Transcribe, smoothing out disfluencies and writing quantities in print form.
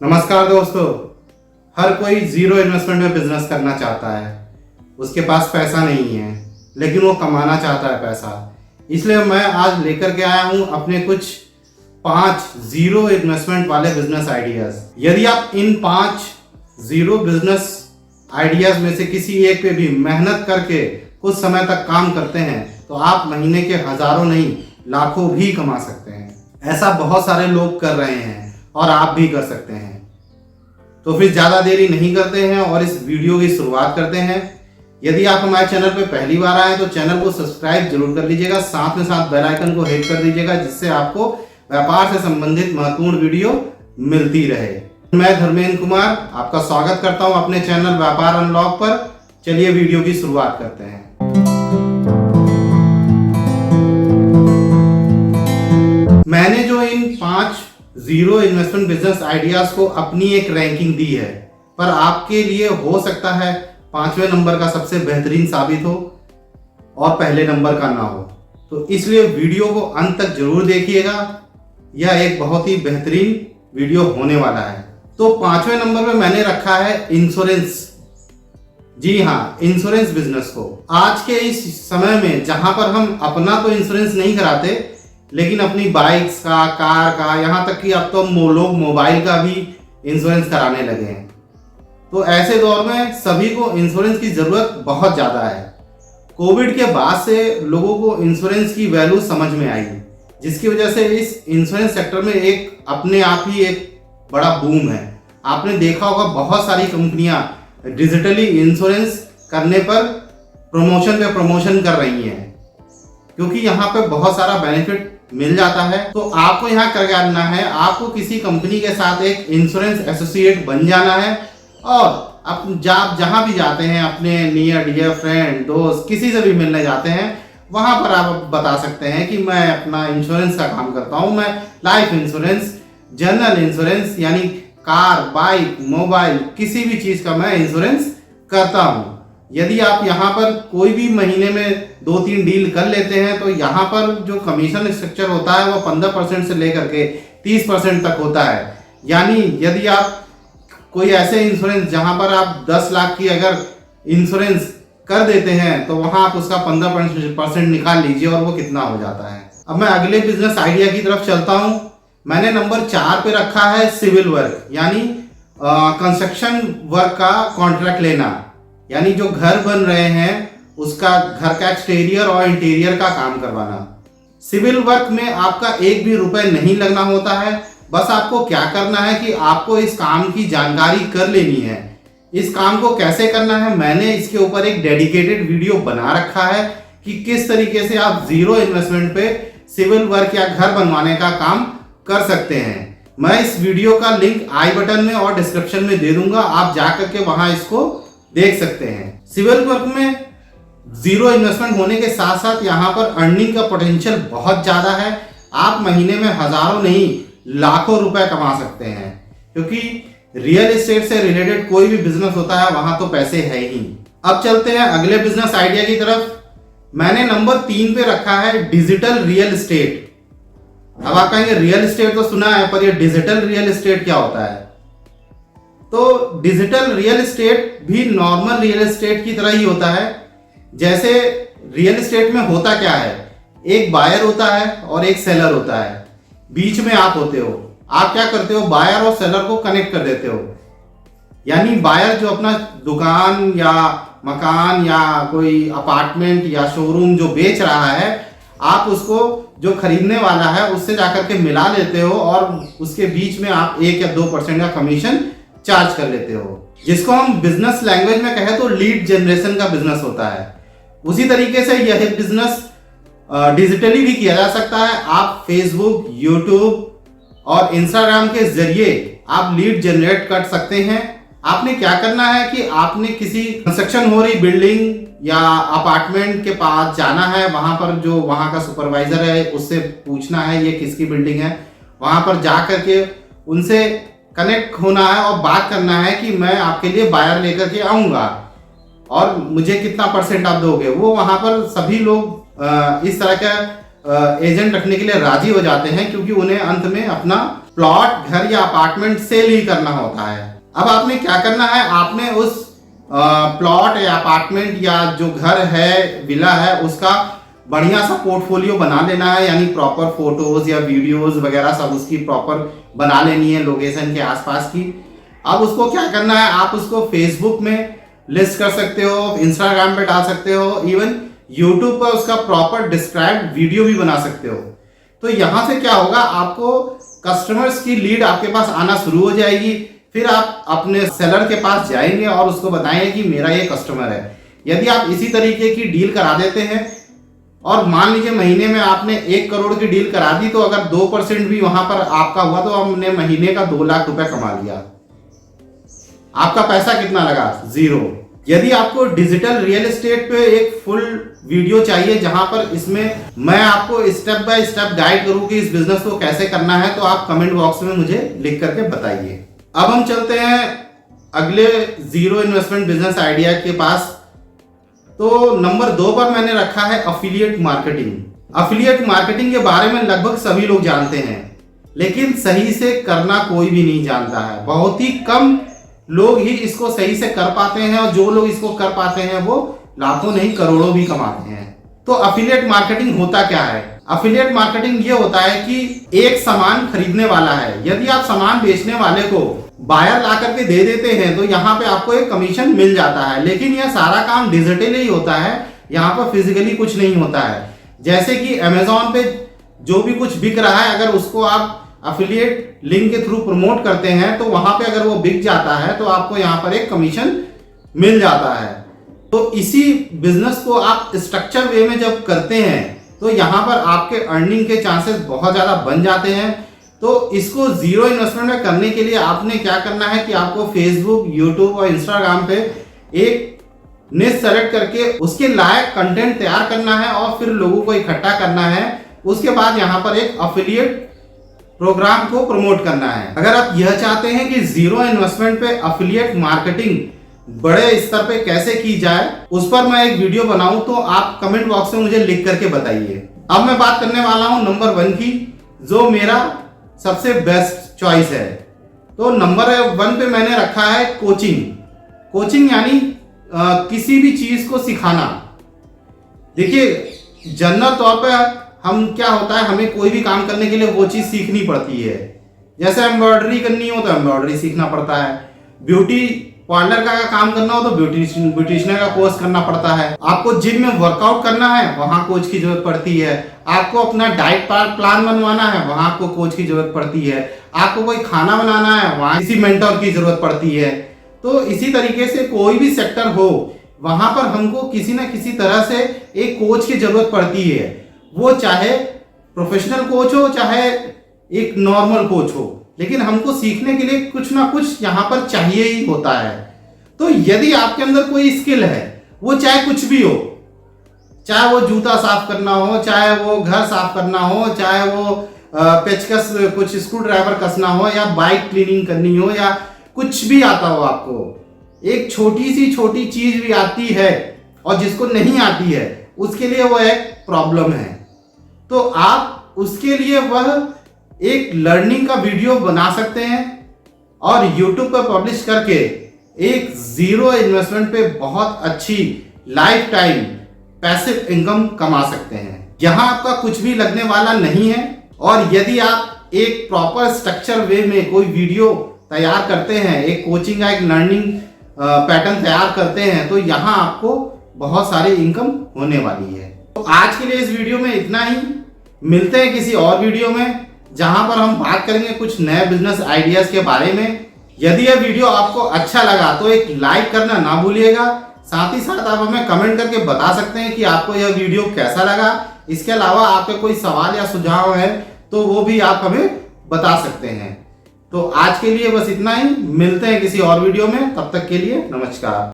नमस्कार दोस्तों। हर कोई जीरो इन्वेस्टमेंट में बिजनेस करना चाहता है। उसके पास पैसा नहीं है लेकिन वो कमाना चाहता है पैसा। इसलिए मैं आज लेकर के आया हूं अपने कुछ 5 जीरो इन्वेस्टमेंट वाले बिजनेस आइडियाज। यदि आप इन 5 जीरो बिजनेस आइडियाज में से किसी एक पे भी मेहनत करके कुछ समय तक काम करते हैं तो आप महीने के हजारों नहीं लाखों भी कमा सकते हैं। ऐसा बहुत सारे लोग कर रहे हैं और आप भी कर सकते हैं। तो फिर ज़्यादा देरी नहीं करते हैं और इस वीडियो की शुरुआत करते हैं। यदि आप हमारे चैनल पर पहली बार आए तो चैनल को सब्सक्राइब जरूर कर लीजिएगा, साथ में साथ बेल आइकन को हिट कर दीजिएगा जिससे आपको व्यापार से संबंधित महत्वपूर्ण वीडियो मिलती रहे। मैं धर्मेंद्र कुमार आपका स्वागत करता हूं अपने चैनल व्यापार अनलॉक पर। चलिए वीडियो की शुरुआत करते हैं। मैंने जो इन 5 जीरो इन्वेस्टमेंट बिजनेस आइडियाज को अपनी एक रैंकिंग दी है, पर आपके लिए हो सकता है 5वें नंबर का सबसे बेहतरीन साबित हो और पहले नंबर का ना हो। तो इसलिए वीडियो को अंत तक जरूर देखिएगा, यह एक बहुत ही बेहतरीन वीडियो होने वाला है। तो 5वें नंबर पे मैंने रखा है इंश्योरेंस। जी हाँ, इंश्योरेंस बिजनेस को। आज के इस समय में जहां पर हम अपना तो इंश्योरेंस नहीं कराते लेकिन अपनी बाइक्स का, कार का, यहाँ तक कि अब तो लोग मोबाइल का भी इंश्योरेंस कराने लगे हैं। तो ऐसे दौर में सभी को इंश्योरेंस की जरूरत बहुत ज़्यादा है। कोविड के बाद से लोगों को इंश्योरेंस की वैल्यू समझ में आई, जिसकी वजह से इस इंश्योरेंस सेक्टर में एक अपने आप ही एक बड़ा बूम है। आपने देखा होगा बहुत सारी कंपनियां डिजिटली इंश्योरेंस करने पर प्रमोशन पे प्रमोशन कर रही हैं, क्योंकि यहाँ पे बहुत सारा बेनिफिट मिल जाता है। तो आपको यहाँ क्या करना है, आपको किसी कंपनी के साथ एक इंश्योरेंस एसोसिएट बन जाना है और आप जहाँ भी जाते हैं, अपने नियर डियर फ्रेंड, दोस्त, किसी से भी मिलने जाते हैं, वहां पर आप बता सकते हैं कि मैं अपना इंश्योरेंस का काम करता हूँ। मैं लाइफ इंश्योरेंस, जनरल इंश्योरेंस यानी कार, बाइक, मोबाइल, किसी भी चीज का मैं इंश्योरेंस करता हूँ। यदि आप यहाँ पर कोई भी महीने में 2-3 डील कर लेते हैं तो यहाँ पर जो कमीशन स्ट्रक्चर होता है वो 15% से लेकर के 30% तक होता है। यानी यदि आप कोई ऐसे इंश्योरेंस जहाँ पर आप 10 लाख की अगर इंश्योरेंस कर देते हैं तो वहाँ आप उसका 15% निकाल लीजिए और वो कितना हो जाता है। अब मैं अगले बिजनेस आइडिया की तरफ चलता हूँ। मैंने नंबर 4 पे रखा है सिविल वर्क, यानी कंस्ट्रक्शन वर्क का कॉन्ट्रैक्ट लेना। यानी जो घर बन रहे हैं उसका घर का एक्सटीरियर और इंटीरियर का काम करवाना। सिविल वर्क में आपका एक भी रुपए नहीं लगना होता है। बस आपको क्या करना है कि आपको इस काम की जानकारी कर लेनी है। इस काम को कैसे करना है, मैंने इसके ऊपर एक डेडिकेटेड वीडियो बना रखा है कि किस तरीके से आप जीरो इन्वेस्टमेंट पे सिविल वर्क या घर बनवाने का काम कर सकते हैं। मैं इस वीडियो का लिंक आई बटन में और डिस्क्रिप्शन में दे दूंगा, आप जाकर के वहां इसको देख सकते हैं। सिविल वर्क में जीरो इन्वेस्टमेंट होने के साथ साथ यहाँ पर अर्निंग का पोटेंशियल बहुत ज्यादा है। आप महीने में हजारों नहीं लाखों रुपए कमा सकते हैं, क्योंकि रियल एस्टेट से रिलेटेड कोई भी बिजनेस होता है वहां तो पैसे है ही। अब चलते हैं अगले बिजनेस आइडिया की तरफ। मैंने नंबर 3 पे रखा है डिजिटल रियल एस्टेट। अब आप कहेंगे रियल एस्टेट तो सुना है, पर ये डिजिटल रियल एस्टेट क्या होता है? तो डिजिटल रियल एस्टेट भी नॉर्मल रियल एस्टेट की तरह ही होता है। जैसे रियल एस्टेट में होता क्या है, एक बायर होता है और एक सेलर होता है, बीच में आप होते हो। आप क्या करते हो, बायर और सेलर को कनेक्ट कर देते हो। यानी बायर जो अपना दुकान या मकान या कोई अपार्टमेंट या शोरूम जो बेच रहा है, आप उसको जो खरीदने वाला है उससे जाकर के मिला लेते हो और उसके बीच में आप 1 या 2% का कमीशन चार्ज कर लेते हो, जिसको हम बिजनेस लैंग्वेज में कहें तो लीड जनरेशन का बिजनेस होता है। उसी तरीके से यह बिजनेस डिजिटली भी किया जा सकता है। आप फेसबुक, यूट्यूब और इंस्टाग्राम के जरिए आप लीड जनरेट कर सकते हैं। आपने क्या करना है कि आपने किसी कंस्ट्रक्शन हो रही बिल्डिंग या अपार्टमेंट के पास जाना है, वहां पर जो वहां का सुपरवाइजर है उससे पूछना है ये किसकी बिल्डिंग है। वहां पर जा करके उनसे कनेक्ट होना है और बात करना है कि मैं आपके लिए बायर लेकर के आऊंगा और मुझे कितना % आप दोगे। वो वहां पर सभी लोग इस तरह का एजेंट रखने के लिए राजी हो जाते हैं, क्योंकि उन्हें अंत में अपना प्लॉट, घर या अपार्टमेंट सेल ही करना होता है। अब आपने क्या करना है, आपने उस प्लॉट या अपार्टमेंट या जो घर है, विला है, उसका बढ़िया सा पोर्टफोलियो बना लेना है, यानी प्रॉपर फोटोज या वीडियोस वगैरह सब उसकी प्रॉपर बना लेनी है लोकेशन के आसपास की। अब उसको क्या करना है, आप उसको फेसबुक में लिस्ट कर सकते हो, इंस्टाग्राम पे डाल सकते हो, इवन यूट्यूब पर उसका प्रॉपर डिस्क्राइब्ड वीडियो भी बना सकते हो। तो यहां से क्या होगा, आपको कस्टमर्स की लीड आपके पास आना शुरू हो जाएगी। फिर आप अपने सेलर के पास जाएंगे और उसको बताएंगे कि मेरा ये कस्टमर है। यदि आप इसी तरीके की डील करा देते हैं और मान लीजिए महीने में आपने 1 करोड़ की डील करा दी, तो अगर 2% भी वहां पर आपका हुआ तो हमने महीने का 2 लाख रुपए कमा लिया। आपका पैसा कितना लगा? 0। यदि आपको डिजिटल रियल एस्टेट पे एक फुल वीडियो चाहिए जहां पर इसमें मैं आपको स्टेप बाय स्टेप गाइड करूं कि इस बिजनेस को कैसे करना है, तो आप कमेंट बॉक्स में मुझे लिख करके बताइए। अब हम चलते हैं अगले जीरो इन्वेस्टमेंट बिजनेस आइडिया के पास। तो नंबर 2 पर मैंने रखा है अफिलिएट मार्केटिंग। अफिलिएट मार्केटिंग के बारे में लगभग सभी लोग जानते हैं, लेकिन सही से करना कोई भी नहीं जानता है। बहुत ही कम लोग ही इसको सही से कर पाते हैं, और जो लोग इसको कर पाते हैं वो लाखों नहीं करोड़ों भी कमाते हैं। तो अफिलिएट मार्केटिंग होता क्या है? अफिलिएट मार्केटिंग ये होता है कि एक सामान खरीदने वाला है, यदि आप सामान बेचने वाले को बायर ला करके दे देते हैं तो यहाँ पे आपको एक कमीशन मिल जाता है। लेकिन यह सारा काम डिजिटली ही होता है, यहाँ पर फिजिकली कुछ नहीं होता है। जैसे कि अमेजोन पे जो भी कुछ बिक रहा है, अगर उसको आप अफिलिएट लिंक के थ्रू प्रमोट करते हैं तो वहां पे अगर वो बिक जाता है तो आपको यहाँ पर एक कमीशन मिल जाता है। तो इसी बिजनेस को आप स्ट्रक्चर वे में जब करते हैं तो यहाँ पर आपके अर्निंग के चांसेस बहुत ज्यादा बन जाते हैं। तो इसको जीरो इन्वेस्टमेंट में करने के लिए आपने क्या करना है कि आपको फेसबुक, यूट्यूब और इंस्टाग्राम पे एक निश सेलेक्ट करके उसके लायक कंटेंट तैयार करना है और फिर लोगों को इकट्ठा करना है। उसके बाद यहाँ पर एक अफिलिएट प्रोग्राम को प्रमोट करना है। अगर आप यह चाहते हैं कि जीरो इन्वेस्टमेंट पे अफिलिएट मार्केटिंग बड़े स्तर पे कैसे की जाए, उस पर मैं एक वीडियो बनाऊं, तो आप कमेंट बॉक्स में मुझे लिख करके बताइए। अब मैं बात करने वाला हूं नंबर 1 की, जो मेरा सबसे बेस्ट चॉइस है। तो नंबर 1 पे मैंने रखा है कोचिंग। कोचिंग यानी किसी भी चीज को सिखाना। देखिए जनरल तौर पे हम क्या होता है, हमें कोई भी काम करने के लिए वो चीज सीखनी पड़ती है। जैसे एम्ब्रॉयडरी करनी हो तो एम्ब्रॉयडरी सीखना पड़ता है, ब्यूटी पार्लर का काम करना हो तो ब्यूटिशियन का कोर्स करना पड़ता है, आपको जिम में वर्कआउट करना है वहां कोच की जरूरत पड़ती है, आपको अपना डाइट प्लान बनवाना है वहां आपको कोच की जरूरत पड़ती है, आपको कोई खाना बनाना है वहां किसी मेंटर की जरूरत पड़ती है। तो इसी तरीके से कोई भी सेक्टर हो वहां पर हमको किसी न किसी तरह से एक कोच की जरूरत पड़ती है। वो चाहे प्रोफेशनल कोच हो चाहे एक नॉर्मल कोच हो, लेकिन हमको सीखने के लिए कुछ ना कुछ यहाँ पर चाहिए ही होता है। तो यदि आपके अंदर कोई स्किल है, वो चाहे कुछ भी हो, चाहे वो जूता साफ करना हो, चाहे वो घर साफ करना हो, चाहे वो पेचकस कुछ स्क्रू ड्राइवर कसना हो, या बाइक क्लीनिंग करनी हो, या कुछ भी आता हो, आपको एक छोटी सी छोटी चीज भी आती है और जिसको नहीं आती है उसके लिए वो एक प्रॉब्लम है, तो आप उसके लिए वह एक लर्निंग का वीडियो बना सकते हैं और YouTube पर पब्लिश करके एक जीरो इन्वेस्टमेंट पे बहुत अच्छी लाइफ टाइम पैसिव इनकम कमा सकते हैं। यहां आपका कुछ भी लगने वाला नहीं है, और यदि आप एक प्रॉपर स्ट्रक्चर वे में कोई वीडियो तैयार करते हैं, एक कोचिंग का एक लर्निंग पैटर्न तैयार करते हैं, तो यहां आपको बहुत सारी इनकम होने वाली है। तो आज के लिए इस वीडियो में इतना ही। मिलते हैं किसी और वीडियो में जहां पर हम बात करेंगे कुछ नए बिजनेस आइडियाज के बारे में। यदि यह वीडियो आपको अच्छा लगा तो एक लाइक करना ना भूलिएगा। साथ ही साथ आप हमें कमेंट करके बता सकते हैं कि आपको यह वीडियो कैसा लगा। इसके अलावा आपके कोई सवाल या सुझाव है तो वो भी आप हमें बता सकते हैं। तो आज के लिए बस इतना ही। मिलते हैं किसी और वीडियो में, तब तक के लिए नमस्कार।